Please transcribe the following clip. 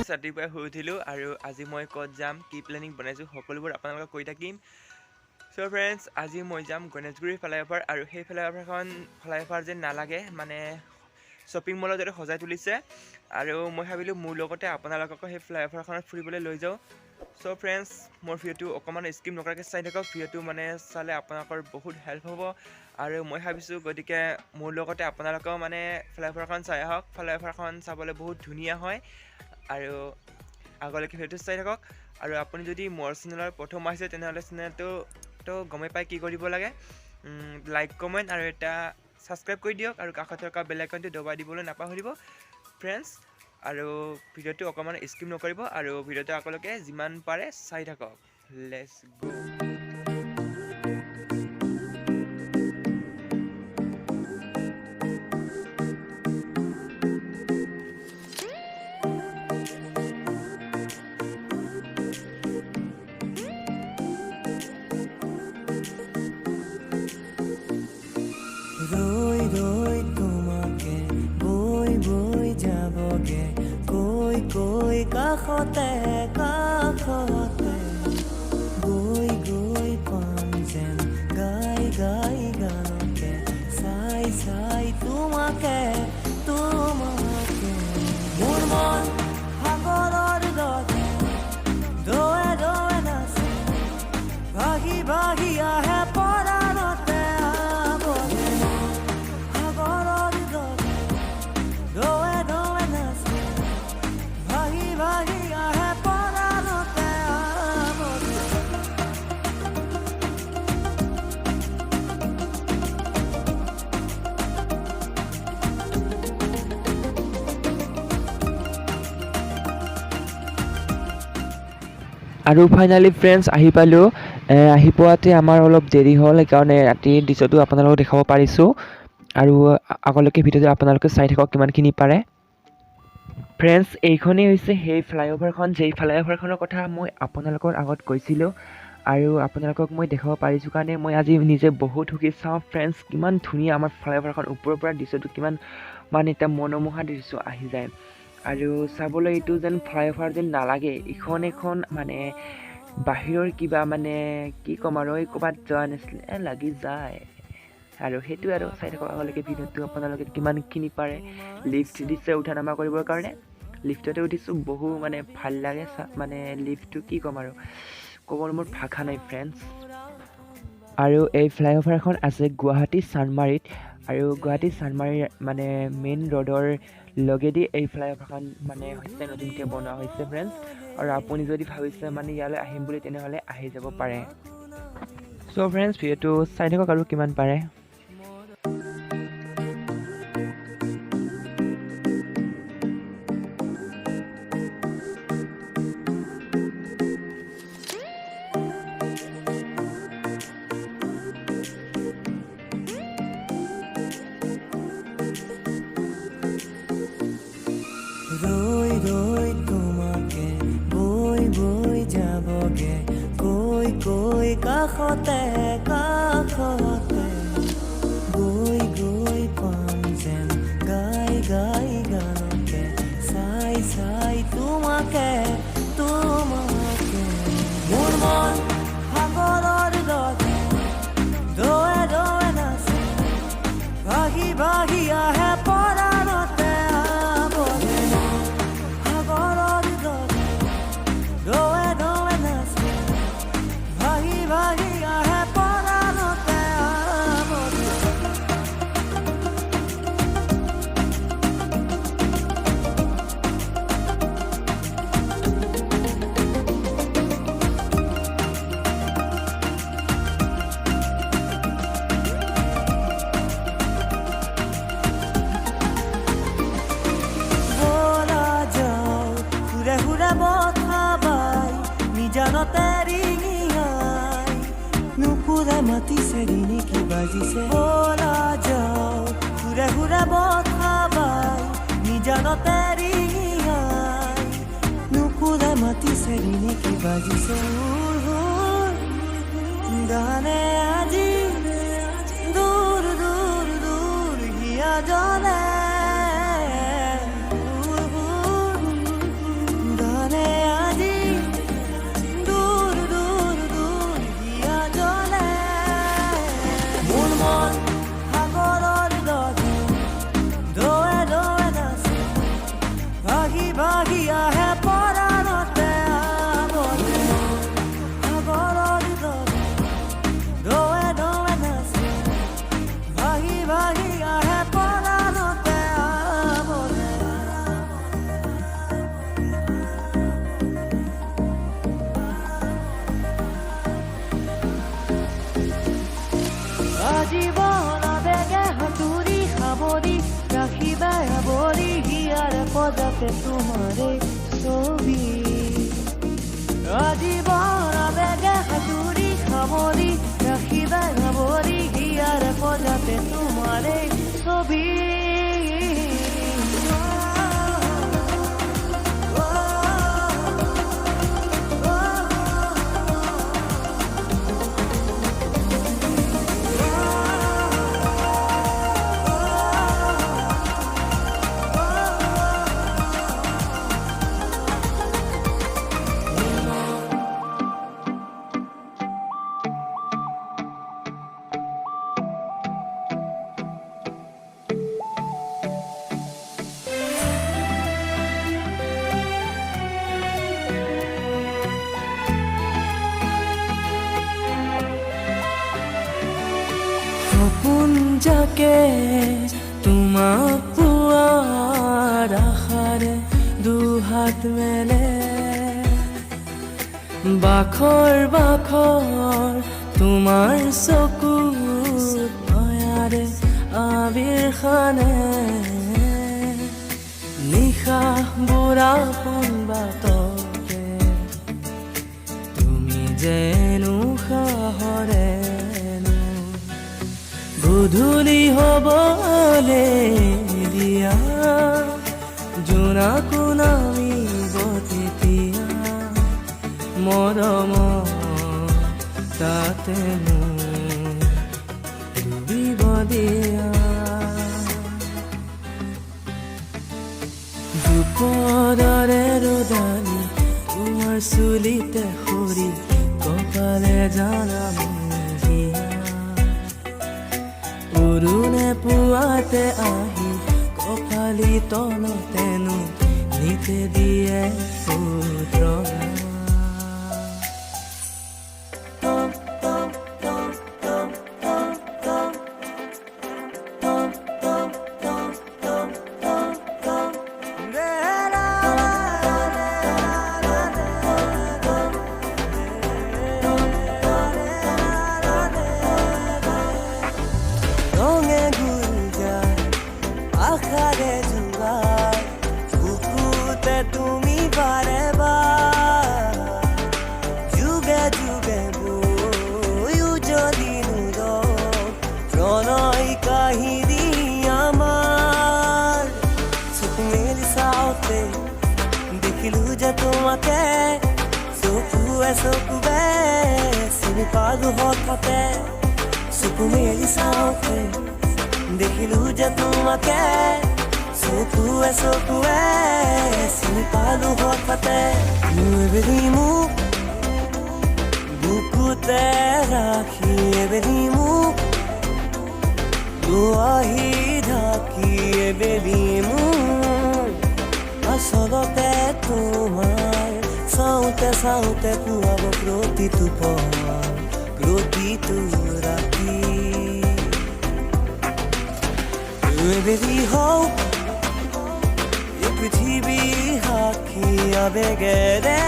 ৰাতিপুৱাই শুই উঠিলোঁ আৰু আজি মই ক'ত যাম কি প্লেনিং বনাইছোঁ সকলোবোৰ আপোনালোকক কৈ থাকিম। চ' ফ্ৰেণ্ডছ, আজি মই যাম গণেশগুৰি ফ্লাইঅভাৰ আৰু সেই ফ্লাইঅভাৰ যেন নালাগে, মানে শ্বপিং মলৰ দৰে সজাই তুলিছে। আৰু মই ভাবিলোঁ মোৰ লগতে আপোনালোককো সেই ফ্লাইঅভাৰখনত ফুৰিবলৈ লৈ যাওঁ। চ' ফ্ৰেণ্ডছ, মোৰ ভিডিঅ'টো অকণমান স্কিপ নকৰাকৈ চাই থাকক। ভিডিঅ'টো মানে চালে আপোনালোকৰ বহুত হেল্প হ'ব আৰু মই ভাবিছোঁ গতিকে মোৰ লগতে আপোনালোকেও মানে ফ্লাইঅভাৰখন চাই আহক। ফ্লাইঅভাৰখন চাবলৈ বহুত ধুনীয়া হয় আৰু আগলৈকে ভিডিঅ'টো চাই থাকক। আৰু আপুনি যদি মোৰ চেনেলৰ প্ৰথম আহিছে তেনেহ'লে চেনেলটো গমেই পাই কি কৰিব লাগে, লাইক কমেণ্ট আৰু এটা ছাবস্ক্ৰাইব কৰি দিয়ক আৰু কাষত থকা বেল আইকনটো দবাই দিবলৈ নাপাহৰিব ফ্ৰেণ্ডছ। আৰু ভিডিঅ'টো অকণমান স্কিপ নকৰিব আৰু ভিডিঅ'টো আপোনালোকে যিমান পাৰে চাই থাকক। লেটছ গো। রই রই তোমাকে বই বই যাবগে কৈ কৈ কাষতে কাষতে গৈ গৈ পাম যেন গাই গাই গানকে চাই চাই তোমাকে তোমাকে মোৰ মন সাগৰৰ দৰে দোৱে দোৱে নাচে ভাগি ভাগি আহে পৰাণতে আৰু ফাইনেলি ফ্ৰেণ্ডছ আহি পালোঁ। আহি পোৱাতে আমাৰ অলপ দেৰি হ'ল, সেইকাৰণে ৰাতিৰ দৃশ্যটো আপোনালোকক দেখাব পাৰিছোঁ। আৰু আগলৈকে ভিডিঅ'টো আপোনালোকে চাই থাকক কিমানখিনি পাৰে। ফ্ৰেণ্ডছ, এইখনেই হৈছে সেই ফ্লাইঅভাৰখন, যেই ফ্লাইঅভাৰখনৰ কথা মই আপোনালোকৰ আগত কৈছিলোঁ আৰু আপোনালোকক মই দেখাব পাৰিছোঁ কাৰণে মই আজি নিজে বহুত সুখী। চাওঁ ফ্ৰেণ্ডছ, কিমান ধুনীয়া আমাৰ ফ্লাইঅভাৰখন, ওপৰৰ পৰা দৃশ্যটো কিমান মানে এটা মনোমোহা দৃশ্য আহি যায়। আৰু চাবলৈ এইটো যেন ফ্লাইঅভাৰ যেন নালাগে, এখন মানে বাহিৰৰ কিবা মানে কি ক'ম আৰু এই ক'ৰবাত যোৱা নিচিনা লাগি যায়। আৰু সেইটোৱে আৰু চাই থাকক আগলৈকে ভিডিঅ'টো আপোনালোকে কিমানখিনি পাৰে। লিফ্ট দিছে উঠা নমা কৰিবৰ কাৰণে, লিফ্টতে উঠিছোঁ, বহু মানে ভাল লাগে। মানে লিফ্টটো কি ক'ম আৰু ক'বলৈ মোৰ ভাষা নাই ফ্ৰেণ্ডছ। আৰু এই ফ্লাইঅভাৰখন আছে গুৱাহাটী চানমাৰীত, আৰু গুৱাহাটী চানমাৰীৰ মানে মেইন ৰোডৰ লগেদি এই ফ্লাইঅভাৰখন মানে হৈছে নতুনকৈ বনোৱা হৈছে ফ্ৰেণ্ডছ। আৰু আপুনি যদি ভাবিছে মানে ইয়ালৈ আহিম বুলি তেনেহ'লে আহি যাব পাৰে। চ' ফ্ৰেণ্ডছ, ভিডিঅ'টো চাই থাকক আৰু কিমান পাৰে। রই রই তোমাকে বই বই যাবগে কৈ কৈ কাষতে কাষতে গৈ গৈ পাম যেন গাই গাই গানকে চাই চাই তোমাকে তোমাকে মোৰ মন সাগৰৰ দৰে দোৱে দোৱে নাচে ভাগি ভাগি আহে পৰাণতে নুপুৰা মাতি চেৰিনি কি বাজিছে বলা যাও ঘূৰে ঘূৰে বথা বাই নিজানতে ৰিঙিয়াই নুপুৰা মাতি চেৰিনি কি বাজিছে গানে আজি আজীবন আবেগে হাতুৰি সাৱৰি ৰাখিবা আৱৰি হিয়াৰে পজাতে তোমাৰে ছবি আজীবন আবেগে হাতুৰি সাৱৰি ৰাখিবা আৱৰি হিয়াৰে পজাতে তোমাৰে ছবি সপোন যাকে তোমাক পোৱাৰ আশাৰে দুহাত মেলে বাখৰ বাখৰ তোমাৰ চকুত মায়াৰে আবিৰ খানে নিশা বুঢ়া পোন বাটতে তুমি যেনো সাহৰে গধূলি হবলে দিয়া জোনাকো নামিব তেতিয়া মৰম তাতে ডুবিব দিয়া দুপৰৰে ৰদানি তোমাৰ চুলিতে সৰি কপালে জানাম অৰুণে পুৱাতে আহি কপালি তলতেনো নিতে দিয়ে পুত্ৰ আখারে জুলাই বুকুতে তুমি বারে বার যুগে যুগে বইও যদি প্রণয় কাহিনী আমার চোখ মেলি চাওঁতে দেখিলো যে তোমাকে চকুৱে চকুৱে চিনি পালো হঠাতে চকু মেলি চাওঁতে দেখিলো যে তোমাকে চকুৱে চকুৱে চিনি পালো হঠাতে এবেলি মোক বুকুতে ৰাখি এবেলি মোক দুৱাহি ঢাকি এবেলি মোক আচলতে তোমাৰ চাওঁতে চাওঁতে পুৱাব প্ৰতিটো পৰ প্ৰতিটো ৰাতি এবেলি হওক এই পৃথিৱী সাক্ষী আবেগেৰে